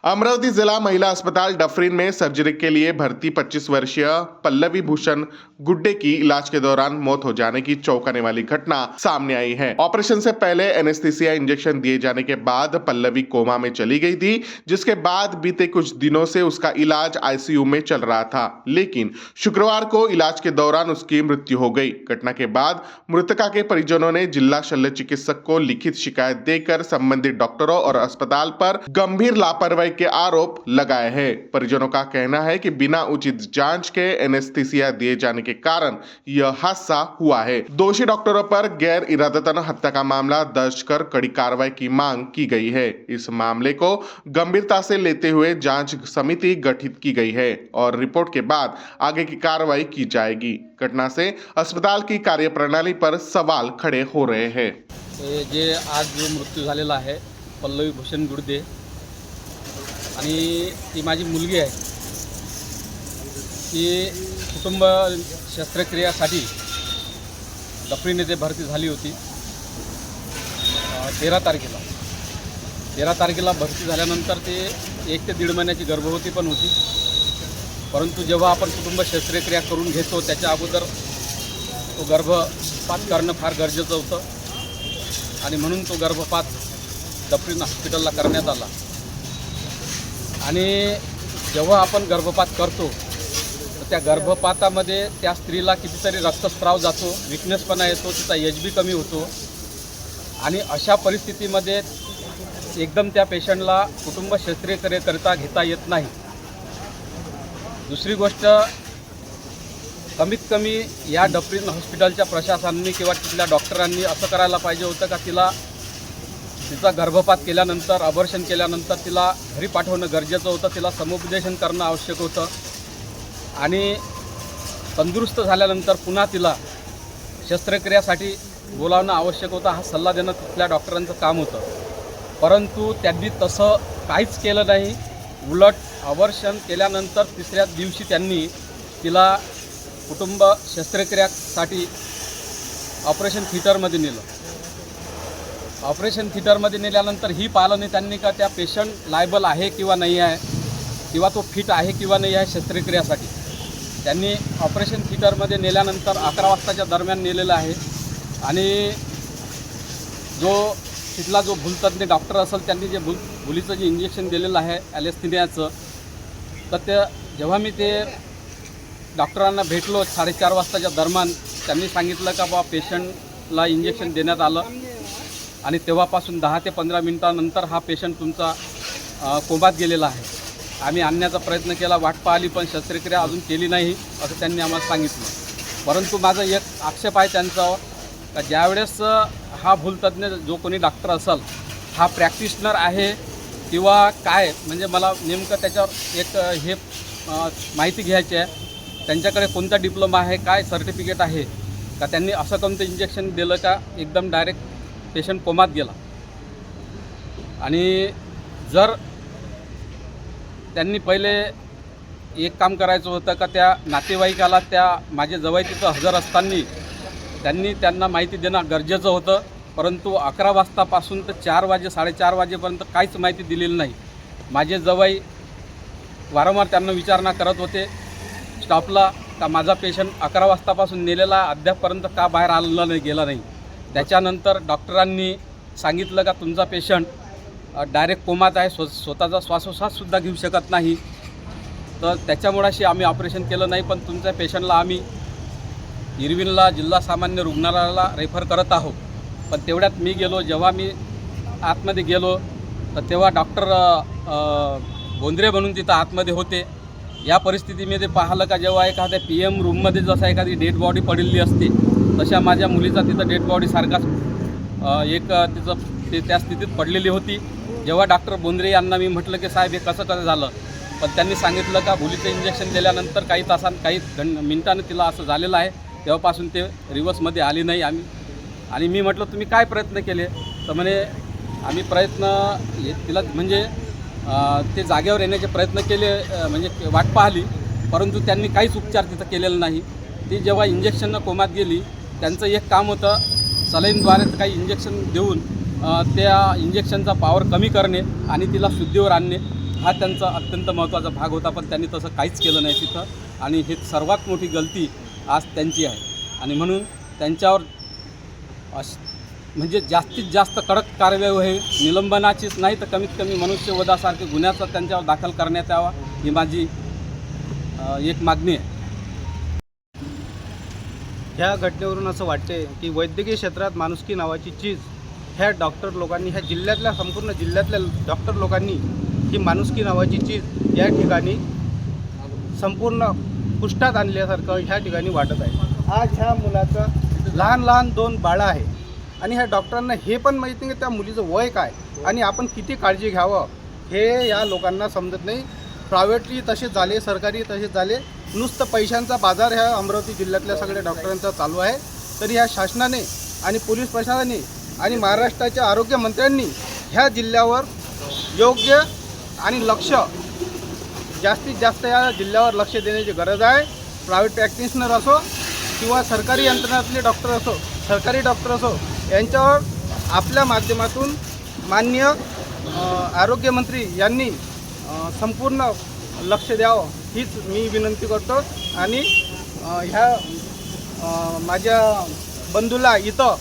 अमरावती जिला महिला अस्पताल डफरीन में सर्जरी के लिए भर्ती 25 वर्षीय पल्लवी भूषण गुड्डे की इलाज के दौरान मौत हो जाने की चौंकाने वाली घटना सामने आई है। ऑपरेशन से पहले एनेस्थीसिया इंजेक्शन दिए जाने के बाद पल्लवी कोमा में चली गई थी, जिसके बाद बीते कुछ दिनों से उसका इलाज आईसीयू में चल रहा था, लेकिन शुक्रवार को इलाज के दौरान उसकी मृत्यु हो गई। घटना के बाद मृतका के परिजनों ने जिला शल्य चिकित्सक को लिखित शिकायत देकर संबंधित डॉक्टरों और अस्पताल पर गंभीर लापरवाही के आरोप लगाए हैं। परिजनों का कहना है कि बिना उचित जांच के एनेस्थीसिया दिए जाने के कारण यह हादसा हुआ है। दोषी डॉक्टरों पर गैर इरादतन हत्या का मामला दर्ज कर कड़ी कार्रवाई की मांग की गई है। इस मामले को गंभीरता से लेते हुए जांच समिति गठित की गई है और रिपोर्ट के बाद आगे की कार्रवाई की जाएगी। घटना से अस्पताल की कार्यप्रणाली पर सवाल खड़े हो रहे हैं। जे आज जो मृत्यू झालेला आहे पल्लवी भूषण गुड्डे आणि ती माझी मुलगी आहे। ती कुटुंब शस्त्रक्रियासाठी डफरीन येथे भरती झाली होती 13 तारखेला भरती झाल्यानंतर ते 1 ते 1.5 महिन्याची गर्भवती पण होती। परंतु जेव्हा आपण कुटुंब शस्त्रक्रिया करून घेतो त्याच्या अगोदर तो गर्भपात करणं फार गरजेचं होतं आणि म्हणून तो गर्भपात डफरीन हॉस्पिटलला करण्यात आला। आणि जेव्हा आपण गर्भपात करतो तर त्या गर्भपातामध्ये त्या स्त्रीला कितीतरी रक्तस्राव जातो, विकनेसपणा येतो, तिचा एचबी कमी होतो आणि अशा परिस्थितीमध्ये एकदम त्या पेशंटला कुटुंब शस्त्रक्रियेकरिता घेता येत नाही। दुसरी गोष्ट, कमीत कमी या डफरीन हॉस्पिटलच्या प्रशासनाने किंवा तिथल्या डॉक्टरांनी असं करायला पाहिजे होतं का तिचा गर्भपात केल्यानंतर अबॉर्शन केल्यानंतर तिला घरी पाठवणं गरजेचं होतं, तिला समुपदेशन करणं आवश्यक होतं आणि तंदुरुस्त झाल्यानंतर पुन्हा तिला शस्त्रक्रियासाठी बोलावणं आवश्यक होतं। हा सल्ला देणं तिथल्या डॉक्टरांचं काम होतं, परंतु त्यांनी तसं काहीच केलं नाही। उलट अबॉर्शन केल्यानंतर 3ऱ्या दिवशी त्यांनी तिला कुटुंब शस्त्रक्रियासाठी ऑपरेशन थिएटरमध्ये नेलं। ऑपरेशन थिएटरमध्ये नेल्यानंतर ही पाहिलं नाही त्यांनी का त्या पेशंट लायबल आहे किंवा नाही आहे किंवा तो फिट आहे किंवा नाही आहे शस्त्रक्रियासाठी। त्यांनी ऑपरेशन थिएटरमध्ये नेल्यानंतर 11 वाजताच्या दरम्यान नेलेलं आहे आणि तिथला जो भूलतज्ञ डॉक्टर असेल त्यांनी जे भुलीचं जे इंजेक्शन दिलेलं आहे ॲनेस्थीसियाचं, तर ते जेव्हा मी ते डॉक्टरांना भेटलो 4:30 वाजताच्या दरम्यान, त्यांनी सांगितलं का बा पेशंटला इंजेक्शन देण्यात आलं आणि तेव्हापासून 10 ते 15 मिनिटांनंतर हा पेशंट तुमचा कोमात गेलेला आहे। आम्ही आणण्याचा प्रयत्न केला, वाट पाहिली, पण शस्त्रक्रिया अजून केली नाही असं त्यांनी आम्हाला सांगितलं। परंतु माझा एक आक्षेप आहे त्यांच्यावर का ज्यावेळेस हा भूलतज्ञ जो कोणी डॉक्टर असेल हा प्रॅक्टिशनर आहे किंवा काय, म्हणजे मला नेमकं त्याच्यावर एक माहिती घ्यायची आहे। त्यांच्याकडे कोणता डिप्लोमा आहे, काय सर्टिफिकेट आहे का त्यांनी असं कोणतं इंजेक्शन दिलं का एकदम डायरेक्ट पेशंट कोमात गेला। आणि जर त्यांनी पहिले एक काम करायचं होतं का त्या नातेवाईकाला त्या माझे जवळ तिथं हजर असताना त्यांना माहिती देणं गरजेचं होतं, परंतु 11 वाजतापासून तर 4 वाजे 4:30 वाजेपर्यंत काहीच माहिती दिलेली नाही। माझे जवळ वारंवार त्यांना विचारणा करत होते स्टाफला का माझा पेशंट 11 वाजतापासून नेलेला अद्यापपर्यंत का बाहेर आलेला नाही गेला नाही। त्याच्यानंतर डॉक्टरांनी सांगितलं का तुमचा पेशंट डायरेक्ट कोमात आहे, स्वतःचा श्वासोच्छ्वाससुद्धा घेऊ शकत नाही, तर त्याच्यामुळेशी आम्ही ऑपरेशन केलं नाही, पण तुमच्या पेशंटला आम्ही इरविनला जिल्हा सामान्य रुग्णालयाला रेफर करत आहोत। पण तेवढ्यात मी गेलो, जेव्हा मी आतमध्ये गेलो तर तेव्हा डॉक्टर बोंद्रे म्हणून तिथं आतमध्ये होते। या परिस्थितीमध्ये पाहिलं का जेव्हा एखाद्या PM रूममध्ये जसं एखादी डेड बॉडी पडलेली असते तशा माझ्या मुलीचा तिथं डेड बॉडी सारखाच त्या स्थितीत पडलेली होती। जेव्हा डॉक्टर बोंद्रे यांना मी म्हटलं की साहेब हे कसं झालं, पण त्यांनी सांगितलं का भुलीचं इंजेक्शन दिल्यानंतर काही मिनिटानं तिला असं झालेलं आहे, तेव्हापासून ते रिव्हर्समध्ये आली नाही। आणि मी म्हटलं तुम्ही काय प्रयत्न केले, तर म्हणे आम्ही तिला म्हणजे ते जागेवर येण्याचे प्रयत्न केले, म्हणजे वाट पाहिली, परंतु त्यांनी काहीच उपचार तिथं केलेला नाही। ती जेव्हा इंजेक्शननं कोमात गेली, त्यांचं एक काम होतं सलाईनद्वारे काही इंजेक्शन देऊन त्या इंजेक्शनचा पॉवर कमी करणे आणि तिला शुद्धीवर आणणे, हा त्यांचा अत्यंत महत्त्वाचा भाग होता, पण त्यांनी तसं काहीच केलं नाही तिथं. आणि ही सर्वात मोठी गलती आज त्यांची आहे. आणि म्हणून त्यांच्यावर म्हणजे जास्तीत जास्त कडक कारवाई होईल, निलंबनाचीच नाही तर कमीत कमी मनुष्यवधासारखे गुन्ह्याचा त्यांच्यावर दाखल करण्यात यावा, ही माझी एक मागणी आहे. ह्या घटनेवरून असं वाटते की वैद्यकीय क्षेत्रात माणुसकी नावाची चीज ह्या डॉक्टर लोकांनी, ह्या जिल्ह्यातल्या संपूर्ण जिल्ह्यातल्या डॉक्टर लोकांनी ही माणुसकी नावाची चीज या ठिकाणी संपूर्ण पुष्टात आणल्यासारखं ह्या ठिकाणी वाटत आहे. आज ह्या मुलाचं लहान लहान 2 बाळं आहे आणि ह्या डॉक्टरांना हे पण माहीत नाही की त्या मुलीचं वय काय आणि आपण किती काळजी घ्यावं हे या लोकांना समजत नाही. प्रायव्हेटली तसेच झाले, सरकारी तसेच झाले. नुसतं पैशांचा बाजार ह्या अमरावती जिल्ह्यातल्या सगळ्या डॉक्टरांचा चालू आहे. तरी ह्या शासनाने आणि पोलीस प्रशासनाने आणि महाराष्ट्राच्या आरोग्यमंत्र्यांनी ह्या जिल्ह्यावर योग्य आणि लक्ष जास्तीत जास्त या जिल्ह्यावर लक्ष देण्याची गरज आहे. प्रायव्हेट प्रॅक्टिशनर असो किंवा सरकारी यंत्रणातले डॉक्टर असो, सरकारी डॉक्टर असो, यांच्यावर आपल्या माध्यमातून माननीय आरोग्यमंत्री यांनी संपूर्ण लक्ष द्यावं हीच मी विनंती करतो. आणि ह्या माझ्या बंधूला इथं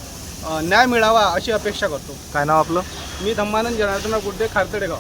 न्याय मिळावा अशी अपेक्षा करतो. काय नाव आपलं? मी धम्मानंद जनार्दन गुड्डे, खारतडेगाव.